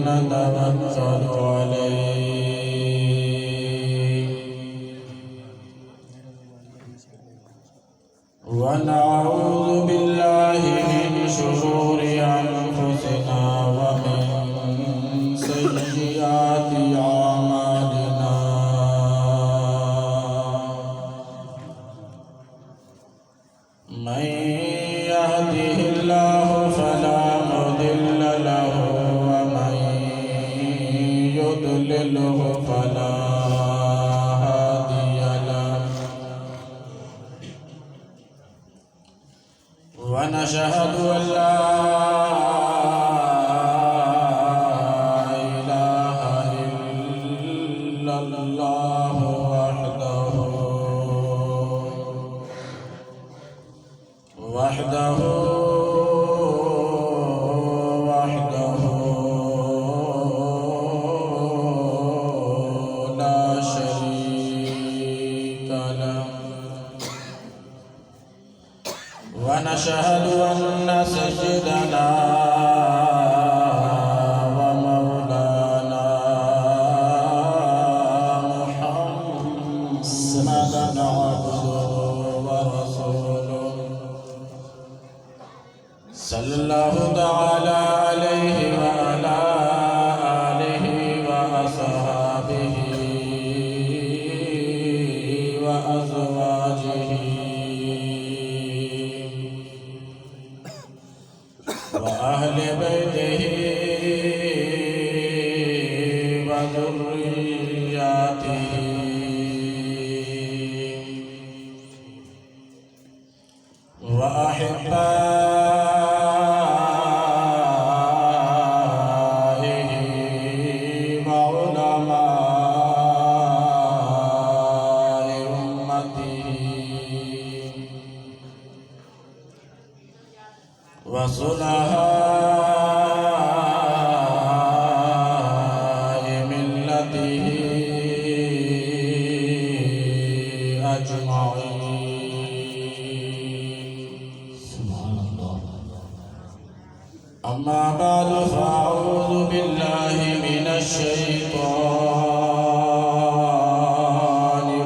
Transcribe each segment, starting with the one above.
نتوكل عليه ونعوذ بالله من شرور أنفسنا ومن سيئات أعمالنا من يهده الله فلا مضل له ومن يضلله فلا هادي له ونشهد أن لا إله إلا الله وحده لا شريك له ونشهد أن سيدنا ومولانا محمدا عبده ورسوله صلى الله تعالى عليه وعلى آله وأصحابه وأزواجه وأهل بيته وذرياته وأحبائه وعلماء أمته وصلحاء ملته أجمعين. سبحان الله. أما بعد فأعوذ بالله من الشيطان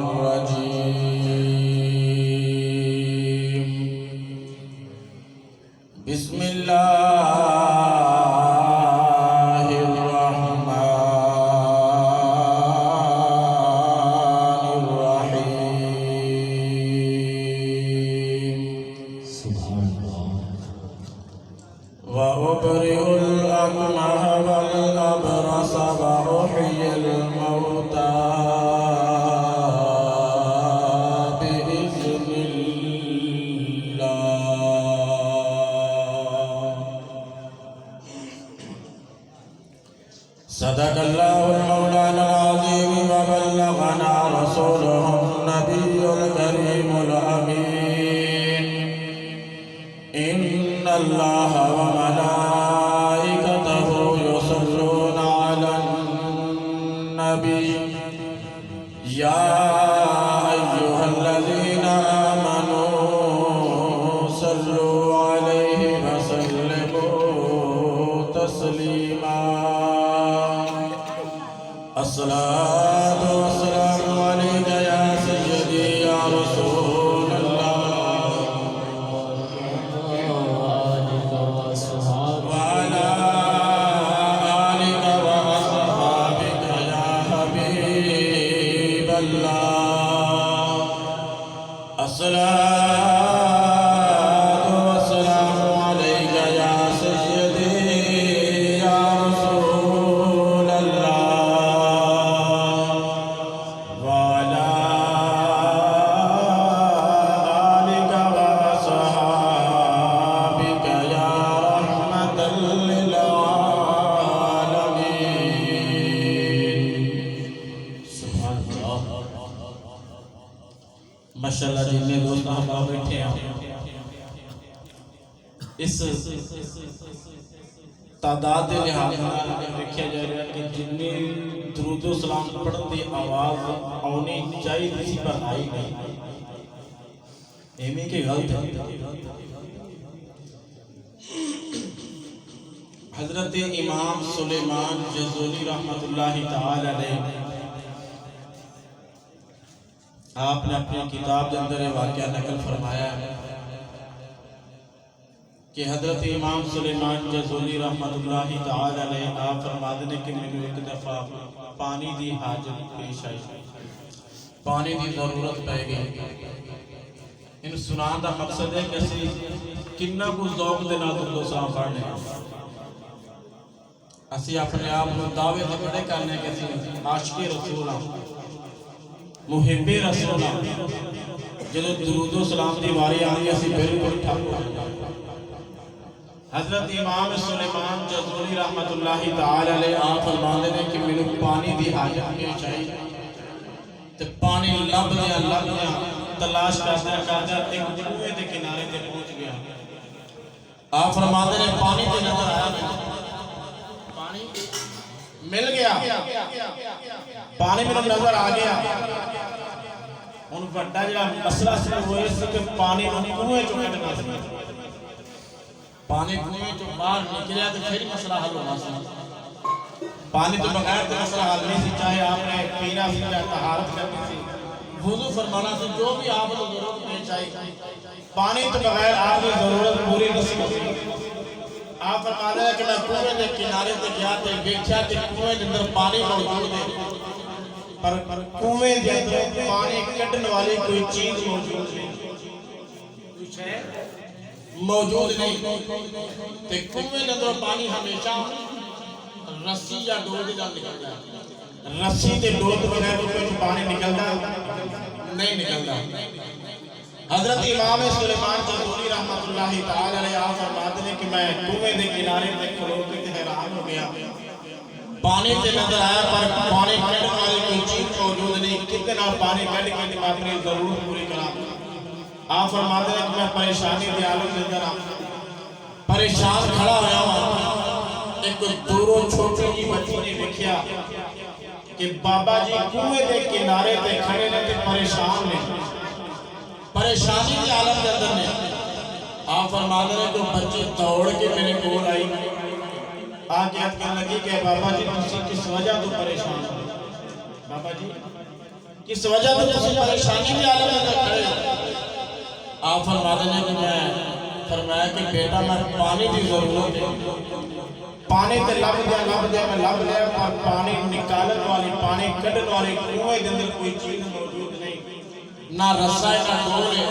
الرجيم. بسم الله الرحمن الرحيم. سبحان الله. وأبرئ الأكمه والأبرص وأحيي الموتى بإذن الله. صدق الله المولانا العظيم وبلغنا رسوله النبي الكريم الأمين. إن الله وملائكته يصلون على النبي يا أيها الذين آمنوا صلوا عليه وسلموا تسليما. الصلاة والسلام عليك يا سيدي يا رسول الله وعلى آلك وأصحابك يا حبيب الله. الصلاة والسلام عليك يا سيدي يا رسول الله وعلى آلك وأصحابك يا رحمة للعالمين. سبحان الله. ماشاءاللہ جتنے دوست احباب بیٹھے ہیں اس تعداد کے لحاظ سے دیکھا جائے گا کہ جتنی درود و سلام پڑھن دی آواز آنی چاہیے کسی پر آئی نہیں. ایمی کی غلط ہے. حضرت امام سلیمان جزولی رحمت اللہ تعالی علیہ آپ نے اپنی کتاب کے اندر واقعہ نقل فرمایا ہے کہ حضرت امام سلیمان جزولی رحمت اللہ تعالی علیہ آپ فرماتے ہیں کہ میں ایک دفعہ پانی دی حاجت پیش آئی، پانی دی ضرورت پہ گئی۔ ان سنان دا مقصد ہے کہ اسی کنہ کو ذوق دے نال درود سلام پڑھنے اسی اپنے آپ کو دعوے تے بڑے کرنے کہ اسی عاشق رسول محب رسول جدو درود و سلام دی واری آئی اسی بالکل ٹھپ ہو جائے۔ حضرت امام سلیمان جزولی رحمت اللہ تعالی علیہ آپ فرماتے ہیں کہ میں پانی دی حاجت پیش آئی تے پانی لب دیا تلاش کرتا ایک کنویں دے کنارے تے پہنچ گیا۔ آپ فرماتے ہیں پانی تے نظر آیا، پانی مل گیا، پانی میں نظر آ گیا۔ ان بڑا جڑا مسئلہ شروع ہوئے سی کہ پانی کنویں چوں کڈنا سی، پانی کنویں چوں باہر نکلیا تو پھر مسئلہ حل ہونا سی۔ پانی تو بغیر تو مسئلہ حل نہیں سی، چاہے آپ نے پینا سی یا طہارت کرنی سی، وضو فرمانا سی، جو بھی آپ کو ضرورت پیش آئی، پانی تو بغیر آپ کی ضرورت پوری نہیں ہوتی۔ آپ فرماتے ہیں کہ میں کنویں کے کنارے تے گیا تے دیکھا کہ کنویں کے اندر پانی موجود ہے، پر کنویں کے اندر پانی کڈن والی کوئی چیز موجود نہیں، کوئی شے موجود نہیں۔ تے کنویں کے اندر پانی ہمیشہ رسی یا ڈول دے نال نکلدا ہے، رسی تے ڈول تو بغیر کوئی پانی نکلدا نہیں نکلدا۔ حضرت امام سلیمان جزولی رحمت اللہ تعالی علیہ آپ فرماتے ہیں کہ میں کنویں دے کنارے تے کھلو کے حیران ہو گیا، پانی تے نظر آیا پر پانی کڈن والی کوئی چیز موجود نہیں، کتنا پانی کڈ کے میں اپنی ضرورت پوری کراں۔ آپ فرماتے ہیں کہ میں پریشانی دے عالم کے اندر پریشان کھڑا ہویا ہوں، ایک دوروں چھوٹی جی بچی نے دیکھا کہ بابا جی کنویں دے کنارے تے کھڑے نے تے پریشان نے، پریشانی کے عالم کے اندر نے۔ آپ فرماتے ہیں کہ بچی دوڑ کے میرے کول آئی، آگے کہنے لگی کہ بابا جی تسی کس وجہ تو پریشان ہو، بابا جی کس وجہ تو تسی پریشانی کے عالم کے اندر کھڑے ہو۔ آپ فرماتے ہیں کہ میں فرمایا کہ بیٹا میں پانی کی ضرورت ہے، پانی تے لب دیا میں لب لیا، پر پانی نکالن والی پانی کڈن والی کنویں کے اندر کوئی چیز موجود نہیں، نہ رسا ہے نہ ڈول ہے۔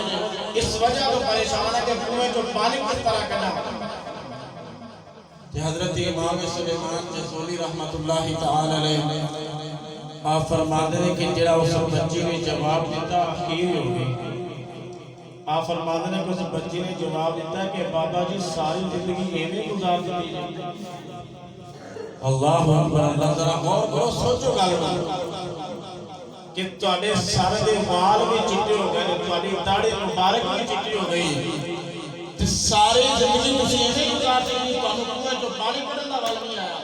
اس وجہ تو پریشان ہے کہ کنویں جو پانی کس طرح کڈا۔ حضرت امام سلیمان جزولی رحمت اللہ تعالی علیہ آپ فرماتے ہیں کہ جڑا اس بچی نے جواب دیتا اخیر ہو گئی۔ آپ فرماتے ہیں کہ اس بچی نے جواب دیتا کہ بابا جی ساری زندگی ایویں گزار دی ہے۔ اللہ اکبر، اللہ ذرا غور کرو، سوچو گل کہ تواڈے سر دے وال بھی چٹے ہو گئے، تواڈی داڑھی مبارک بھی چٹی ہو گئی، تے ساری زندگی تسی ایویں گزار دی، تانوں کنویں چوں پانی کڈن دا وال نہیں آیا،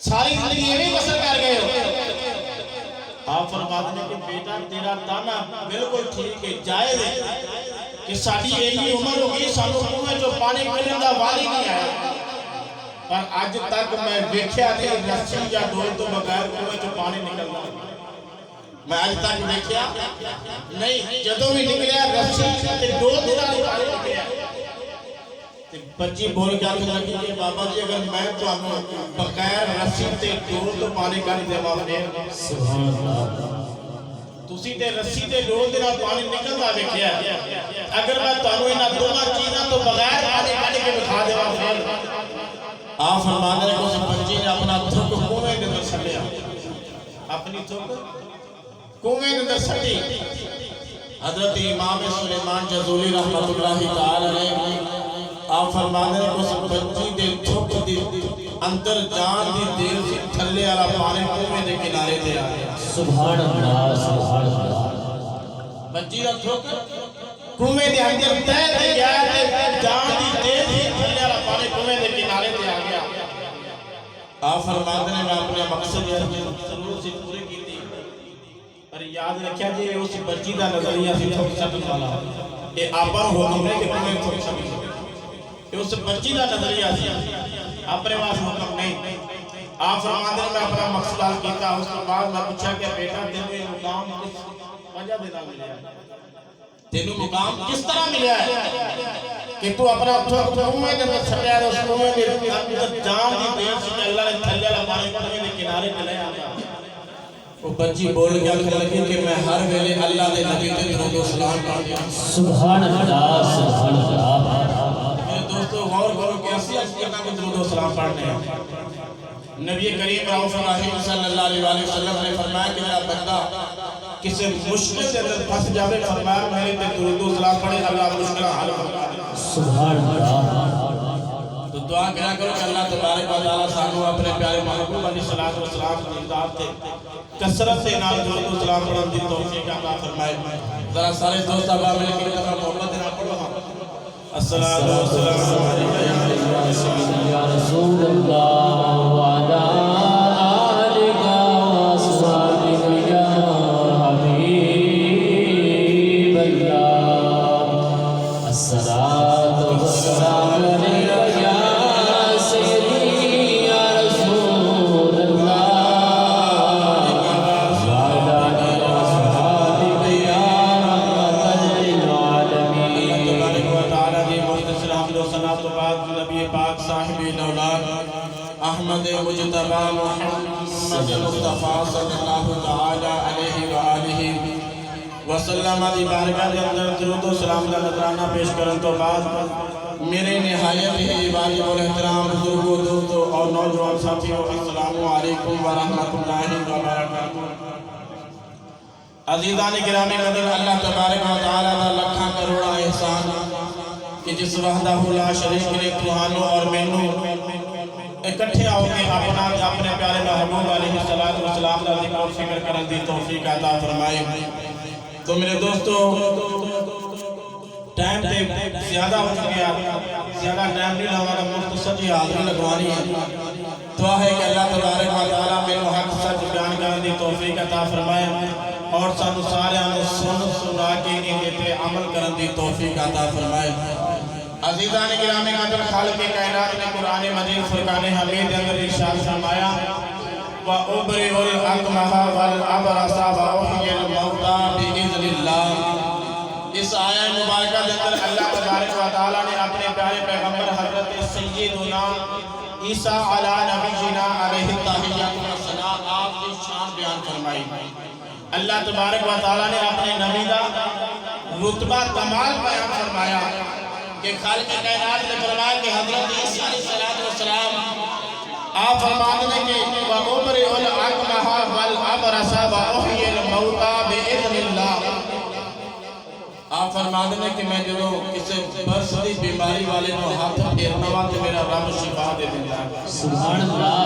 ساری زندگی ایویں بسر کر گئے ہو۔ آپ فرماتے ہیں کہ بیٹا تیرا تانا بالکل ٹھیک ہے، جائز ہے کہ ساڈی ایڈی عمر ہو گئی سانوں کنویں چوں پانی کڈن دا وال ہی نہیں آیا، پر اج تک میں دیکھیا نہیں رسی یا ڈول تو بغیر کنویں چوں پانی نکلدا، میں اج تک دیکھیا نہیں، جدوں بھی نکلیا رسی تے ڈول دے نال پانی نکلیا۔ تے بچی بول کے آکھن لگی کہ بابا جی اگر میں تانوں بغیر رسی تے ڈول تو پانی کڈ دیواں پھر سبحان اللہ، تسی تے رسی تے ڈول دے نال پانی نکلدا ویکھیا، اگر میں تانوں انہاں دوواں چیزاں تو بغیر پانی کڈ کے دکھا دیواں پھر۔ آپ فرماتے ہیں کہ اس بچی نے اپنا تھک کنویں کے اندر سٹیا، اپنی تھک کنویں کے اندر سٹی۔ حضرت امام سلیمان جزولی رحمت اللہ تعالی علیہ آپ فرماتے ہیں کہ اس بچی دے تھک دی اندر جان دی دیر سے تھلے والا پانی کنویں دے کنارے تے آ گیا۔ سبحان اللہ، سبحان اللہ۔ بچی دا تھک کنویں دے اندر تہ تے گیا تے جان دی دیر سے تھلے والا پانی کنویں دے کنارے تے آ گیا۔ آپ فرماتے ہیں میں اپنے مقصد ضرور سے پورے کی تھی، پر یاد رکھیا جی اس بچی دا نظریہ سی تھک سٹن والا، یہ آپا حکم ہے کہ کنویں تھک سٹن، یہ اس بچی دا نظریہ سی۔ اپنے واسطے حکم نہیں آپ فرماتے ہیں میں اپنا مقصد حل کیتا اس کے بعد میں پوچھا کہ بیٹا تینوں یہ مقام کس وجہ دینا ملیا ہے تینوں مقام کس طرح ملیا ہے کہ تو اپنا کنویں کے اندر چھٹیا ہے اس کنویں کے اندر جان دی دیر سے کہ اللہ نے تھلے والا پانی کنویں کے کنارے پہ لے آتا وہ بچی بول گیا کہ لگی کہ میں ہر ویلے اللہ دے نبی تے درود و سلام پڑھتا ہوں سبحان اللہ سبحان اللہ میرے دوستو غور کرو کہ اسی اللہ کے درود و سلام پڑھنے ہیں نبی کریم رؤوف الرحیم صلی اللہ علیہ وسلم نے فرمایا کہ میرا بندہ کسی مشکل سے اندر پھنس جاوے فرمایا میرے تے درود و سلام پڑھے اللہ مشکل حل فرما دے سبحان اللہ تو دعا کرا کرو کہ اللہ تبارک و تعالی سانو اپنے پیارے محبوب علیہ الصلوۃ والسلام کی امداد سے کثرت سے نال درود و سلام پڑھنے دی توفیق عطا فرمائے ذرا سارے دوست احباب مل کے محبت نہ پڑھو الصلاۃ والسلام علیکم یا رسول اللہ وعلی آلک واصحابک یا حبیب اللہ الصلاۃ والسلام علیک یا سیدی یا رسول اللہ وعلی آلک واصحابک یا رحمۃ للعالمین تبارک و تعالی دی مختصر حمد و ثنا تو بعد نبی پاک صاحب نولاد احمد مجتبی محمد مصطفیٰ صلی اللہ تعالی علیہ وآلہ وسلم دی بارگاہ دے اندر درود و سلام کا نذرانہ پیش کرن تو بعد میرے نہایت ہی واجب الاحترام بزرگوں دوستوں اور نوجوان ساتھیوں السلام علیکم ورحمۃ اللہ وبرکاتہ عزیزان گرامی قدر اللہ تبارک و تعالی دا لکھاں کروڑا احسان کہ جس وحدہ لا شریک نے تمہانوں اور مینوں اکٹھے آؤ کے اپنے پیارے محبوب علیہ السلام کا ذکر و فکر کرن دی توفیق عطا فرمائے تو میرے دوستو ٹائم تے زیادہ ہو گیا زیادہ ٹائم نہیں ہمارا مختصر ہی حاضری لگوانی ہے دعا ہے کہ اللہ تبارک و تعالی میرے حق سچ بیان کرن دی توفیق عطا فرمائے اور سانو سارے سنا کے انہیں پہ عمل کرن دی توفیق عطا فرمائے عزیزان گرامی قدر خالق کائنات نے قرآن مجید فرقان حمید اندر ارشاد فرمایا وَأُبْرِئُ الْأَكْمَحَ وَالْأَبْرَصَ وَأُحْيِي الْمَوْتَىٰ بِإِذْنِ اللَّهِ اس آیہ مبارکہ کے اندر اللہ تبارک و تعالی نے اپنے پیارے پیغمبر حضرت سیدنا عیسیٰ علی نبینا علیہ التحیات والثناء آپ کی شان بیان فرمائی اللہ تبارک و تعالی نے اپنے نبی کا رتبہ کمال بیان فرمایا کہ خالق کائنات نے فرمایا کہ حضرت عیسیٰ علیہ السلام آپ فرماتے ہیں کہ وَأُبْرِئُ الْأَكْمَحَ وَالْأَبْرَصَ وَأُحْيِي الْمَوْتَىٰ بِإِذْنِ اللَّهِ آپ فرماتے ہیں کہ میں جو کسی برس دی بیماری والے نو ہاتھ پھیرنا وا تے میرا رب شفا دے دیندا ہے سبحان اللہ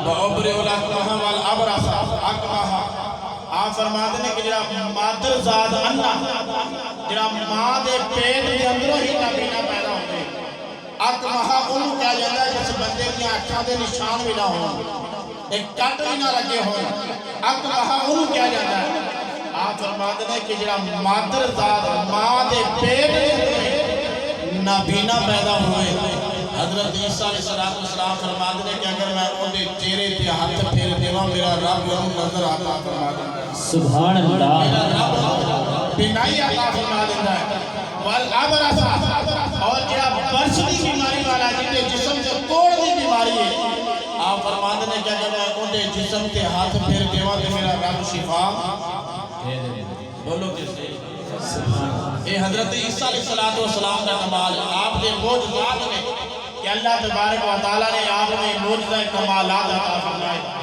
وَأُبْرِئُ الْأَكْمَحَ وَالْأَبْرَصَ اکمہ آپ فرماتے ہیں کہ جڑا مادر ذات انا جڑا ماں دے پیٹ دے اندروں ہی نابینا پیدا ہوتے اکمہ انہوں کیا جاتا ہے جس بندے کی اکھاں دے نشان بھی نہ ہوں ایک کٹ بھی نہ لگے ہوں اکمہ انہوں کیا جاتا ہے آپ فرماتے ہیں کہ جڑا مادر ذات ماں دے پیٹ دے نابینا پیدا ہوئے حضرت عیسیٰ علیہ السلام فرماتے ہیں کہ اگر میں انہیں چہرے پہ ہاتھ پھیر دیواں میرا رب انہوں نظر آتا فرماتے ہیں سبحان اللہ میرا رب بینائی عطا فرما دیتا ہے والابرص اور جڑا برس دی بیماری والا جنہیں جسم سے توڑ دی بیماری ہے آپ فرماتے ہیں کہ اگر میں انہیں جسم کے ہاتھ پھیر دیواں تو میرا رب شفا بولو کسے اے حضرت عیسیٰ علیہ السلام کا کمال آپ نے معجزات میں کہ اللہ تبارک و تعالی نے آپ نے معجزہ کمالات عطا فرمائے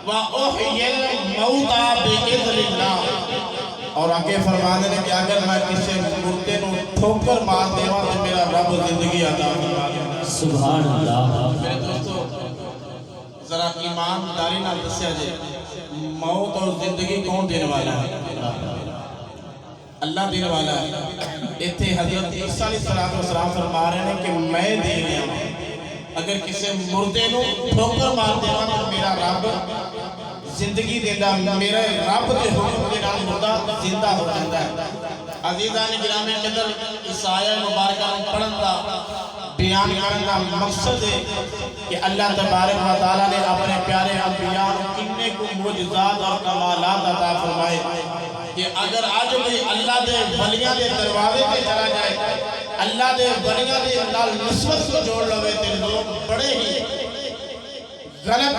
وَأُحْيِي الْمَوْتَىٰ بِإِذْنِ اللَّهِ اور آگے فرمانے نے کہ اگر میں کسی مردے نو ٹھوکر مار دیواں تو میرا رب زندگی عطا فرمائے سبحان اللہ میرے دوستو ذرا ایمانداری نہ دسیا جائے موت اور زندگی کون دینے والا ہے اللہ دینے والا ہے اتھے حضرت عیسیٰ علیہ السلام فرما رہے ہیں کہ میں دے رہا ہوں اگر کسی مردے نو ٹھوکر مار دیواں تو میرا رب زندگی دینا میرے رب دے حکم کے نام مردہ زندہ ہو جاتا ہے عزیزان گرامی قدر اس آیہ مبارکہ پڑھن دا بیان کرنے کا مقصد ہے کہ اللہ تبارک و تعالیٰ نے اپنے پیارے انبیاء انہیں کو معجزات اور کمالات عطا فرمائے کہ اگر آج کوئی اللہ دے ولیاں دے دروازے پہ چلا جائے، اللہ دے ولیاں دے نال نسبت کو جوڑ لوے تے لوگ بڑے ہی غلط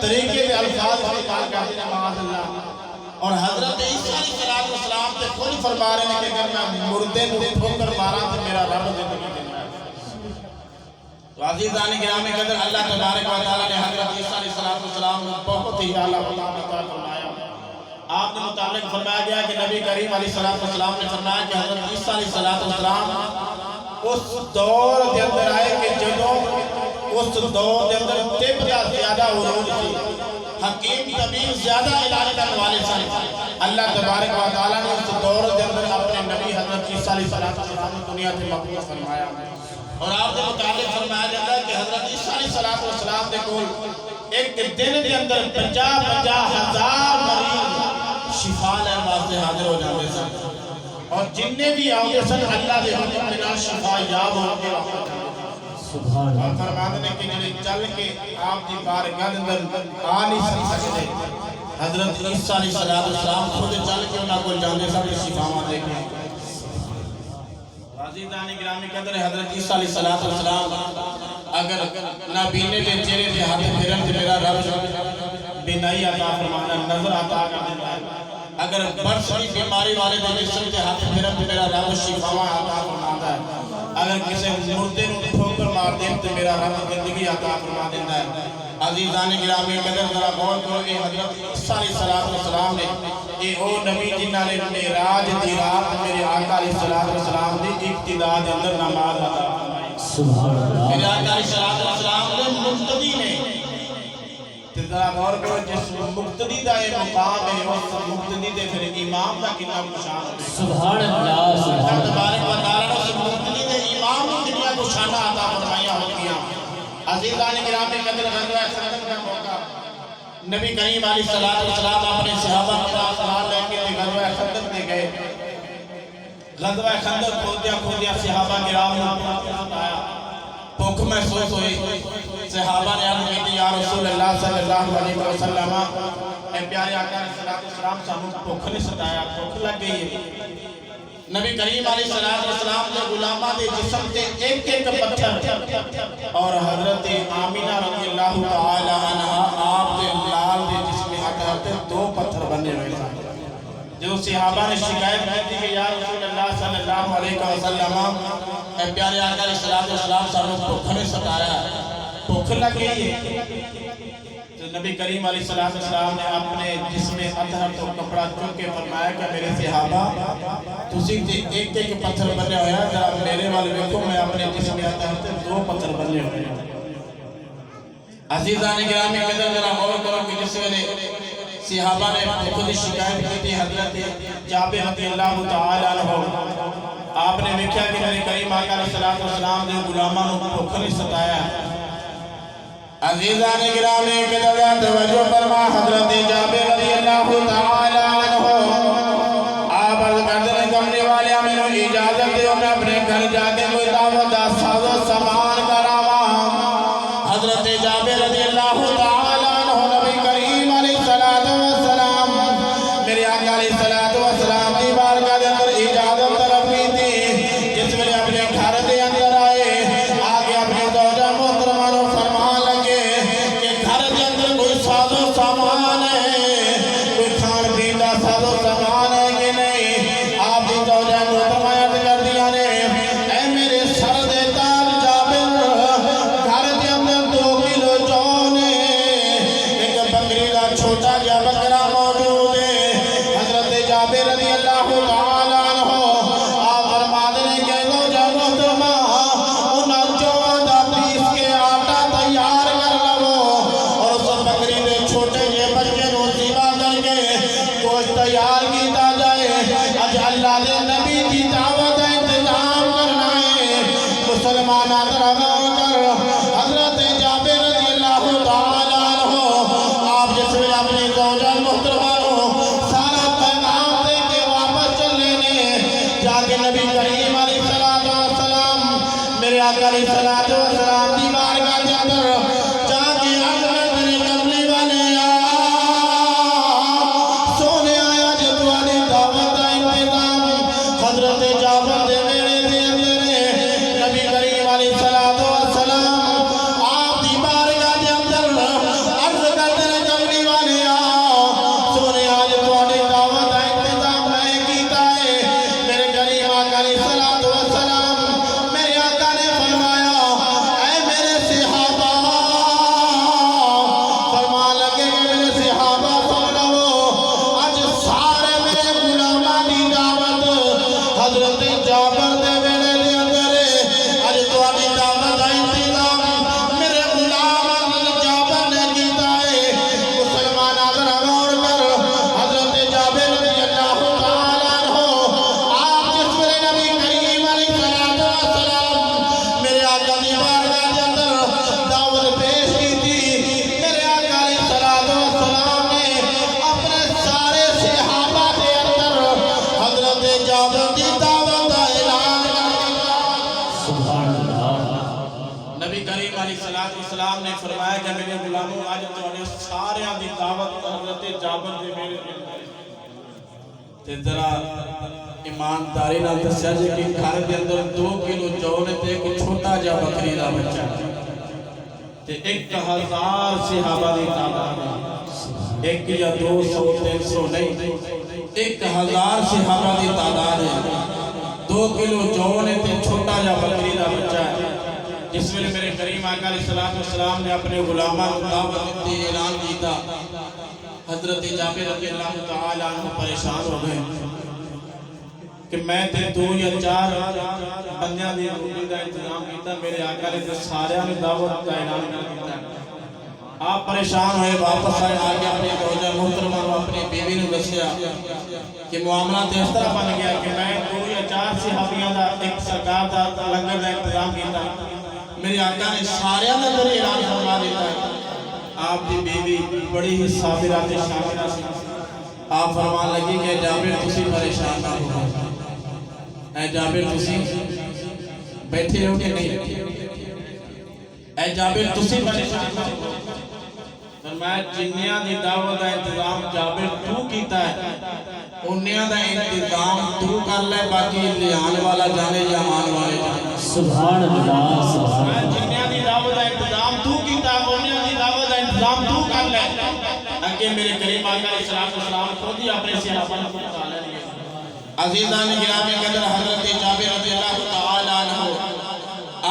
طریقے کے الفاظ استعمال کرتے ہیں معاذ اللہ۔ اور حضرت عیسیٰ علیہ السلام تے خود فرما رہے ہیں کہ اگر میں مردے کو ٹھوکر مارا تو میرا رب زندگی دیتا ہے۔ تو عزیزان گرامی قدر اللہ تبارک و تعالیٰ نے حضرت عیسیٰ علیہ السلام کو بہت ہی اعلیٰ مقام عطا فرمایا۔ آپ نے متعلق فرمایا گیا کہ نبی کریم علیہ السلام نے فرمایا کہ حضرت عیسیٰ علیہ السلام اس دور کے اندر آئے کہ جدوں اس دور کے اندر طب کا زیادہ عروج تھی، حکیم طبیب زیادہ علاج کرنے والے تھے۔ اللہ تبارک و تعالیٰ نے اس دور کے اندر اپنے نبی حضرت عیسیٰ علیہ السلام کو دنیا سے مقبول فرمایا۔ اور آپ نے متعلق فرمایا جاتا ہے کہ حضرت عیسیٰ علیہ السلام نے کول ایک دن کے اندر 50,000 مریض شفا لینے واسطے حاضر ہو جاتے ہیں، اور جننے بھی آؤگے سن اللہ دے حکم کے نال شفا یاب ہو کے سبحان اور فرماتے ہیں کہ جنہیں چل کے آپ دی بارگاہ اندر آ نہیں سکتے، حضرت عیسیٰ علیہ السلام خود چل کے انہاں کو جانے سب شفاواں دے کے۔ عزیزان گرامی قدر حضرت عیسیٰ علیہ السلام اگر نابینے دے چہرے دے ہاتھ پھرن تے میرا رب بینائی عطا فرمانا، نظر عطا کر دیتا ہے۔ اگر برس کی بیماری والے دے جسم تے ہاتھ پھرن تے میرا رب شفاواں عطا فرماتا ہے۔ اگر کسی مردے کو ٹھوکر مار دیں تو میرا رب زندگی عطا فرما دیتا ہے۔ عزیزان گرامی قدر ذرا غور کرو، یہ حضرت عیسیٰ علیہ السلام نے یہ وہ نبی جنہاں نے معراج دی رات میرے آقا علیہ السلام دی ابتدا دے اندر نماز ادا فرمائی۔ سبحان اللہ۔ میرے آقا علیہ السلام نے مقتدی نے ذرا غور کرو، جس مقتدی دا یہ مقام ہے اس مقتدی دے پھر امام دا کتنا شان ہے۔ سبحان اللہ۔ اللہ تبارک و تعالیٰ نے اس مقتدی دے امام کو کتنا کو شان عطا فرمایا ہو گیا۔ عزیزان گرامی قدر غزوہ خندق کا موقع، نبی کریم علیہ السلام اپنے صحابہ کے ساتھ سوار لے کے غزوہ خندق میں گئے۔ غزوہ خندق کھودیا صحابہ کرام نے آیا، بھوک محسوس ہوئی۔ صحابہ نے عرض کی یا رسول اللہ صلی اللہ علیہ وسلم، اے پیارے آقا علیہ السلام سانوں بھوک نے ستایا، بھوک لگ گئی ہے۔ نبی کریم علیہ السلام نے غلاماں دے جسم تے ایک ایک پتھر، اور حضرت آمینہ رضی اللہ تعالی عنہا آپ دے لال دے جسم اطہر تے 2 پتھر بنے ہوئے تھے۔ جو صحابہ نے شکایت کی تھی کہ یا رسول اللہ صلی اللہ علیہ وسلم، اے پیارے آقا علیہ السلام سانوں بھوک نے ستایا، بھوک لگ گئی ہے۔ تو نبی کریم علیہ السلام نے اپنے جسم اطہر تو کپڑا چک کے فرمایا کہ میرے صحابہ تسی تے ایک ایک پتھر بنے ہویا، ذرا میرے والے دیکھو میں اپنے جسم اطہر تے 2 پتھر بنے ہوئے۔ عزیزان گرامی قدر ذرا غور کرو کہ جس ویلے صحابہ نے خود شکایت کی تھی حضرت جابر رضی اللہ تعالی عنہ، آپ نے دیکھا کہ نبی کریم آقا علیہ السلام نے غلاماں کو بھوک نے ستایا۔ عزیزان گرامی قدر توجہ فرما، حضرت جابر رضی اللہ تعالی عنہ آپ عرض کرتے ہیں کمرے والے ہمیں اجازت دے میں اپنے گھر جا کے کوئی دعوت ساز و سامان کراواں۔ حضرت جابر رضی اللہ تعالی عنہ نبی کریم علیہ السلام میرے آقا علیہ السلام کی بارگاہ کے اندر اجازت طلب کی تھی، جس میں اپنے گھر کے اندر آئے، آگے اپنے زوجہ محترمہ کو فرمان لگے کہ گھر کے اندر کوئی ساز و سامان ہے، کوئی کھان پین کا ساز و سامان ہے کہ نہیں؟ آپ کی زوجہ محترمہ عرض کر دیا نے، اے میرے سر دے تاج جابر، گھر کے اندر 2 کلو جون ہے، ایک بکری کا چھوٹا جا بکرا موجود ہے۔ حضرت جابر رضی اللہ تعالی عنہ آپ فرماتے ہیں کہ زوجہ محترمہ انہاں جون دا پیس کے آٹا تیار کر لو، اور اس بکری دے چھوٹے جے بچے نو ذبح کر کے گوشت تیار کیتا جائے۔ اج اللہ دے نبی دی دعوت کا انتظام کرنا ہے، مسلمان ذرا غور کر۔ حضرت جابر رضی اللہ تعالی عنہ آپ جس میں اپنی زوجہ محترمہ کو سارا پیغام دے کے واپس چلے نے، جا کے نبی کریم علیہ السلام میرے آقا علیہ ہوں اج تواڈے سارے دی دعوت حضرت جابر دے میرے تے ذرا ایمانداری نال دسیا جی کہ گھر دے اندر 2 کلو جو نے تے ایک چھوٹا جا بکری دا بچہ تے 1000 صحابہ دی تعداد ہے، 1 یا 200 300 نہیں، 1000 صحابہ دی تعداد ہے، 2 کلو جو نے تے چھوٹا جا بکری دا بچہ ہے۔ جس ویلے میرے کریم آقا علیہ السلام نے اپنے غلاماں کو دعوت دی اعلان کیتا، حضرت جابر رضی اللہ تعالی عنہ پریشان ہو گئے کہ میں تے 2 یا 4 بندیاں دی روٹی دا انتظام کیتا، میرے آقا نے سارے نے دعوت کا اعلان کر دیتا۔ آپ پریشان ہوئے، واپس آئے، آگے اپنی زوجہ محترمہ کو اپنی بیوی نے دسیا کہ معاملہ تے اس طرح بن گیا کہ میں 2 یا 4 صحابیاں دا ایک سرکار دا لنگر دا انتظام کیتا، میرے آقا نے سارے اندر اعلان فرما دیتا ہے۔ آپ دی بیوی بڑی ہی صابرہ تے شاکرہ سی، آپ فرمان لگی کہ جابر تسی پریشان نہ ہو، اے جابر تسی بیٹھے ہو کہ نہیں، اے جابر تسی پریشان نہ ہو، فرمایا جنیاں دی دعوت دا انتظام جابر تو کیتا ہے، انیاں دا انتظام تو کر لے، باقی لیان والا جانے یا مان والے جانے۔ سبحان اللہ سبحان اللہ۔ جنیاں دی دعوت دا انتظام تو کیتا، انیاں دی دعوت دا انتظام تو کر لے، اگے میرے کریم آقا علیہ السلام خود ہی اپنے صحابہ کو بتا لے۔ عزیزان گرامی قدر حضرت جابر رضی اللہ تعالی عنہ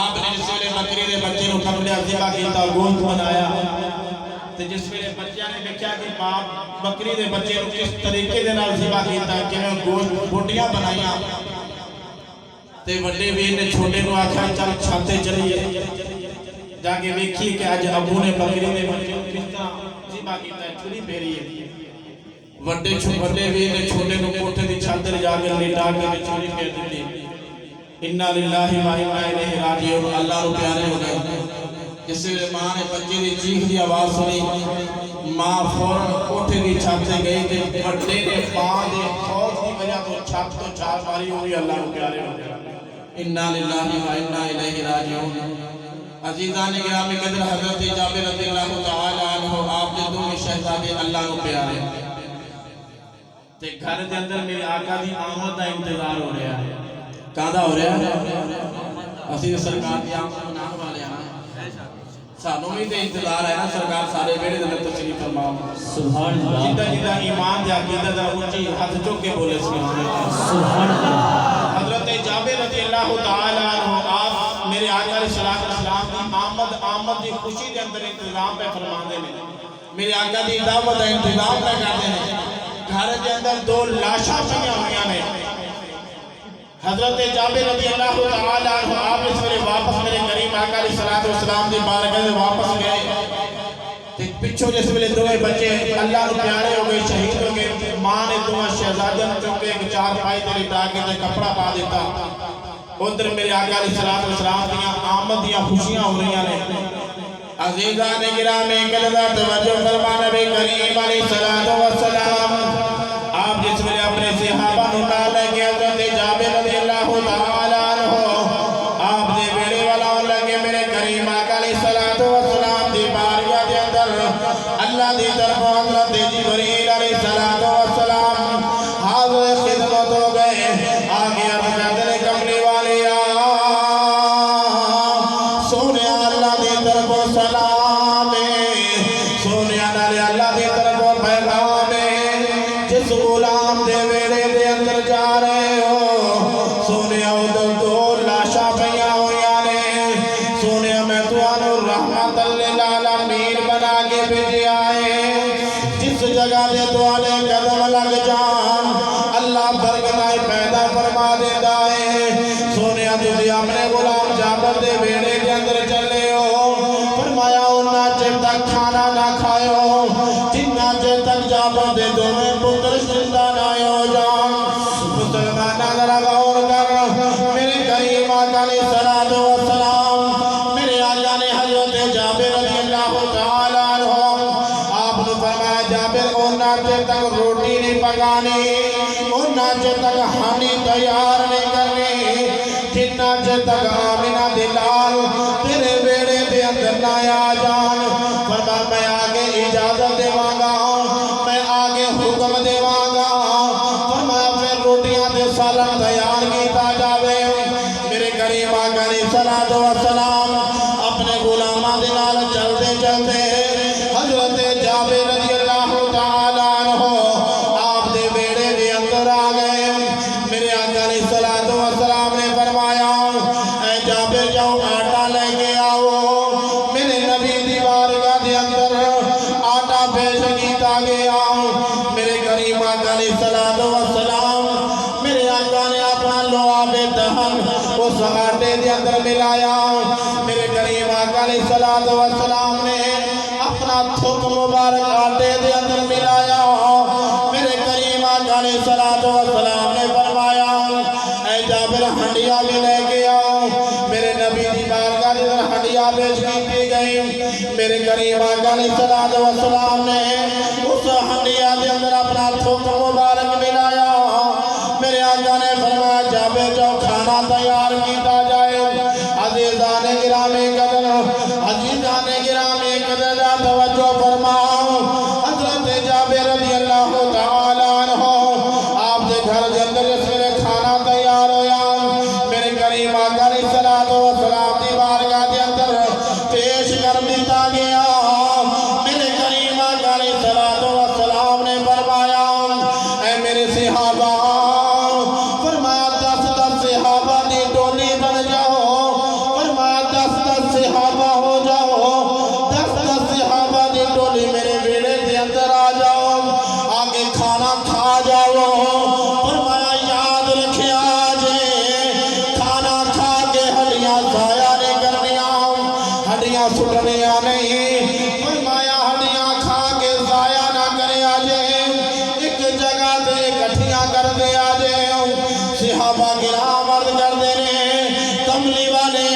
آپ نے جس ویلے بکری دے بچے نو قبلہ ذبح کیتا، گوشت بنایا، تے جس ویلے بچیاں نے دیکھا کہ ماں بکری دے بچے نو کس طریقے دے نال ذبح کیتا، کہ میں گوشت بوٹیاں بنائیاں، تے وڈے ویر نے چھوٹے نو آکھیا چل چھاتے چلیے جا کے ویکھی کہ اج ابو نے بکری دے بچے نو کس طرح ذبح کیتا ہے، چھری پھیری ہے۔ وڈے ویر نے چھوٹے نو کوٹھے دی چھت تے جا کے لٹا کے چھری پھیر دتی۔ انا للہ و انا الیہ راجعون، اللہ رو پیارے ہو گئے۔ جس ویلے ماں نے بچے دی چیخ دی آواز سنی، ماں فوراً کوٹھے دی چھت تے گئی تے وڈے نے ماں دے خوف دی وجہ تو چھت تو چھال ماری ہوئی، اللہ رو پیارے ہو گئے۔ انا للہ و انا الیہ راجعون۔ عزیزان گرامی قدر حضرت جابر رضی اللہ تعالی عنہ آپ دے دو شہزادے اللہ رو پیارے تے گھر دے اندر میرے آقا دی آمد دا انتظار ہو رہا ہے۔ کہاں ہو رہا ہے؟ اسی سرکار دی آمد منان والے ہیں، سانوں بھی تے انتظار ہے نا سرکار سارے بیڑے دے اندر تشریف فرماؤ۔ سبحان اللہ۔ جدہ جدہ ایمان دے عقیدت دا اونچی ہاتھ چوک کے بولے سبحان اللہ۔ سبحان اللہ۔ حضرت جابر رضی اللہ تعالی عنہ آپ میرے آقا علیہ السلام کی آمد دی خوشی دے اندر انتظام پہ فرماندے نے، میرے آقا دی دعوت دا انتظام پہ کرتے ہیں۔ گھر دے اندر 2 لاشاں پئیاں ہوئیاں نے، حضرت جابر رضی اللہ تعالی عنہ آپ اس ویلے واپس میرے کریم آقا علیہ السلام دی بارگاہ میں واپس گئے، پچھو جس ویلے 2 بچے اللہ کو پیارے ہو گئے، شہید ہو گئے، ماں نے 2 شہزادیاں چونکہ ایک 4 پائی تے لٹا کے تے کپڑا پا دیتا۔ ادھر میرے آقا علیہ السلام دیاں آمد دیاں خوشیاں ہو رہی ہیں۔ عزیزان گرامی قدر توجہ فرما نبی کریم علیہ السلام آپ جس ویلے اپنے صحابہ نو نال لے کے حضرت جابر رضی اللہ تعالی عنہ آپ دے بیڑے والا لگے میرے کریم آقا علیہ السلام دی بارگاہ دے اندر اللہ دی طرف حضرت جبریل علیہ السلام حاضر خدمت ہو گئے، آگے عرض کرتے کملی والے سونے اللہ دی طرف سلام سونے اللہ دی طرف پیغام جس غلام دے ویڑے دے اندر جا رہے ہو، سونے ادھر 2 لاشاں پئیاں ہوئیاں نے، سونے میں تانوں رحمت للعالمین بنا کے بھیجے آئے، جس جگہ دے تواڈے قدم لگ جان اللہ برکتاں پیدا فرما دیتا ہے۔ سونے تسی اپنے غلام جابر دے ویڑے کے اندر چلے ہو، فرمایا انہاں چر تک کھانا نہ کھائیو جنہاں چر تک جابر دے دونوں پتر زندہ نہ ہو جان۔ مسلمانہ ذرا غور کر، میرے کریم آقا علیہ السلام میرے آقا نے حضرت جابر رضی اللہ تعالی عنہ آپ نے فرمایا جابر انہاں چر تک روٹی نہیں پکانی، انہاں چر تک ہانی تیار نہیں کرنی جنہاں چر تک آمینہ دلال تیرے بیڑے دے اندر نہ آ جان۔ فرمایا میں آگے اجازت دیواں گا میں آگے حکم دیواں گا فرمایا پھر روٹیاں دے سالن تیار کیتا جاوے میرے کریم آقا علیہ الصلوۃ والسلام اپنے غلاماں دے نال چلتے چلتے حضرت جابر رضی اللہ تعالی عنہ آپ دے بیڑے دے اندر آ گئے میرے آقا علیہ الصلوۃ والسلام نے فرمایا اے جابر جاؤ آٹا لے کے آؤ میرے نبی دی بارگاہ دے اندر آٹا پیش کیتا گیا میرے کریم آقا علیہ الصلوۃ والسلام میرے آقا نے اپنا لعاب دہن اس آٹے دے اندر ملایا میرے کریم آقا علیہ الصلوۃ والسلام نے اپنا تھوک مبارک آٹے دے اندر ملایا میرے کریم آقا علیہ الصلوۃ والسلام نے فرمایا اے جابر ہنڈیا بھی لے کے آؤ میرے نبی دی بارگاہ دے اندر ہنڈیا پیش کی گئی میرے کریم آقا علیہ الصلوۃ والسلام نے اس ہنڈیا دے اندر اپنا تھوک مبارک ملایا میرے آقا نے فرمایا جابر جو کھانا تیار کیتا جائے عزیزان گرامی قدر عزیزان گرامی قدر توجہ فرماؤ حضرت جابر رضی اللہ تعالی عنہ آپ دے گھر دے اندر جس میں کھانا تیار ہویا میرے کریم آقا علیہ الصلوۃ والسلام دی بارگاہ دے اندر پیش کر دیتا گیا میرے کریم آقا علیہ الصلوۃ والسلام نے فرمایا اے میرے صحابہ فرمایا 10 صحابہ دی ٹولی بن جاؤ فرمایا 10 صحابہ ہو جاؤ 10 صحابہ دی ٹولی میرے بیڑے دے اندر آ جاؤ آگے کھانا کھا جاؤ فرمایا یاد رکھیا جے کھانا کھا کے ہڈیاں ضائع نہیں کرنیاں ہڈیاں سٹنیاں نہیں فرمایا ہڈیاں کھا کے ضائع نہ کریا جے ایک جگہ تے اکٹھیاں کر دیا جے صحابہ کرام عرض کر دے نے کملی والے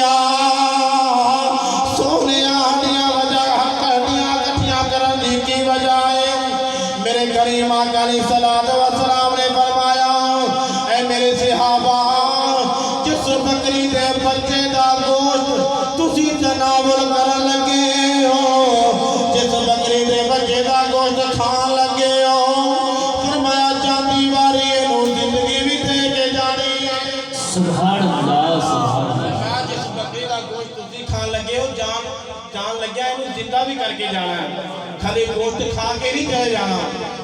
سونے ہڈیاں وجہ ہڈیاں اکٹھیاں کرن دی کی وجہ ہے میرے کریم آقا علیہ الصلوۃ والسلام نے فرمایا اے میرے صحابہ جس بکری دے بچے دا گوشت تسی تناول کرن لگے ہو جس بکری دے بچے دا گوشت کھان لگے ہو فرمایا جاندی واری اینو زندگی بھی دے کے جانی ہے سبحان اللہ سبحان اللہ جس بکری دا گوشت تسی کھان لگے ہو جان لگیا اینو زندہ بھی کر کے جانا ہے کھلی گوشت کھا کے نہیں چلے جانا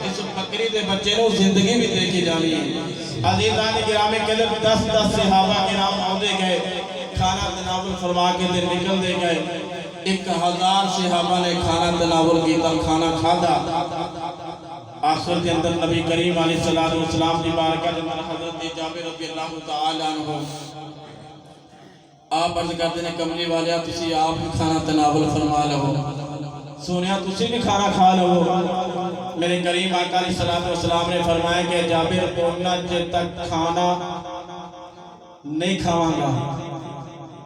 اس بکری دے بچے نو زندگی بھی دے کے جانی ہے عزیزان گرامی قدر 10 صحابہ کرام آدھے گئے کھانا تناول فرما کے دے نکل دے گئے 1000 صحابہ نے کھانا تناول کیتا کھانا کھادا آخر کے اندر نبی کریم علیہ الصلوۃ والسلام دی بارگاہ دے اندر حضرت جابر رضی اللہ تعالی عنہ آپ عرض کرتے ہیں کملی والیا تسی آپ بھی کھانا تناول فرما لو سونیا تسی بھی کھانا کھا لو میرے کریم آقا علیہ الصلوۃ والسلام نے فرمایا کہ جابر اتنا چر تک کھانا نہیں کھاواں گا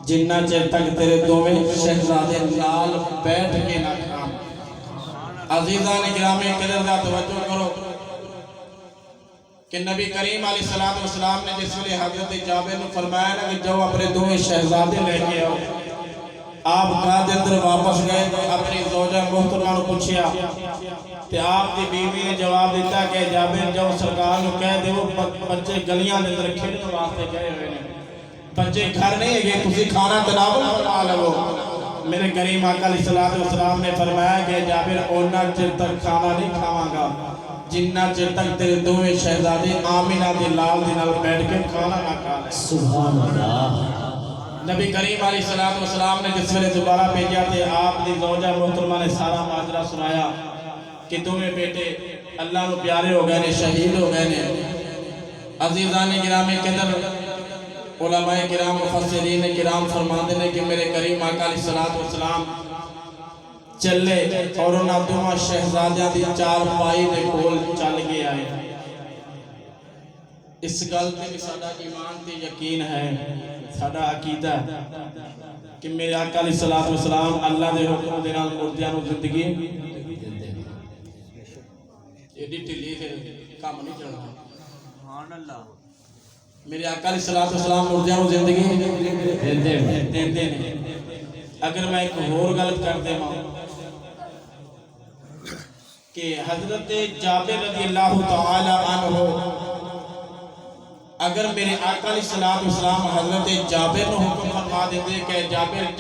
جنہ چر تک تیرے دوویں شہزادے نال بیٹھ کے نہ کھاں عزیزان گرامی قدر دا توجہ کرو کہ نبی کریم علیہ الصلوۃ والسلام نے جس ویلے حضرت جابر نے فرمایا نا کہ جاؤ اپنے دوویں شہزادے لے کے آؤ آپ گھر دے اندر واپس گئے اپنی زوجہ محترمہ نو پوچھیا تے آپ دی بیوی نے جواب دیتا کہ جابر جاؤ سرکار نو کہہ دے وہ بچے گلیاں دے اندر کھیڈن واسطے گئے ہوئے نے بچے گھر نہیں ہے تسی کھانا تناول فرما لو میرے کریم آقا علیہ الصلوۃ والسلام نے فرمایا کہ جابر اونا چر تک کھانا نہیں کھاواں گا جنہ چر تک تیرے دوویں شہزادے آمینہ دے لال دے نال بیٹھ کے کھانا نہ کھا لے سبحان اللہ نبی کریم علیہ الصلوۃ والسلام نے جس ویلے دوبارہ بھیجا تھے آپ دی زوجہ محترمہ نے سارا ماجرا سنایا کہ تمہیں بیٹے اللہ نو پیارے ہو گئے نے شہید ہو گئے نے عزیزان گرامی قدر علماء کرام مفسرین کرام فرماتے ہیں کہ میرے کریم آقا علیہ الصلوۃ والسلام چلے اور انہاں دوواں شہزادیاں دی چار پائی دے کول چل کے آئے اس گل تے بھی ساڈا ایمان تے یقین ہے ساڈا عقیدہ کہ میرے آقا علیہ الصلوۃ والسلام اللہ دے حکم دے نال مردیاں نو زندگی ایڈی ٹھلی تے کام نہیں چلنا سبحان اللہ میرے آقا علیہ الصلوۃ والسلام مردیاں نو زندگی دیندے نے اگر میں ایک اور غلط کر دے کہ حضرت جابر رضی اللہ تعالی عنہ اگر میرے آقا علیہ السلام حضرت جابر نے حکم فرما دیتے کہ جابر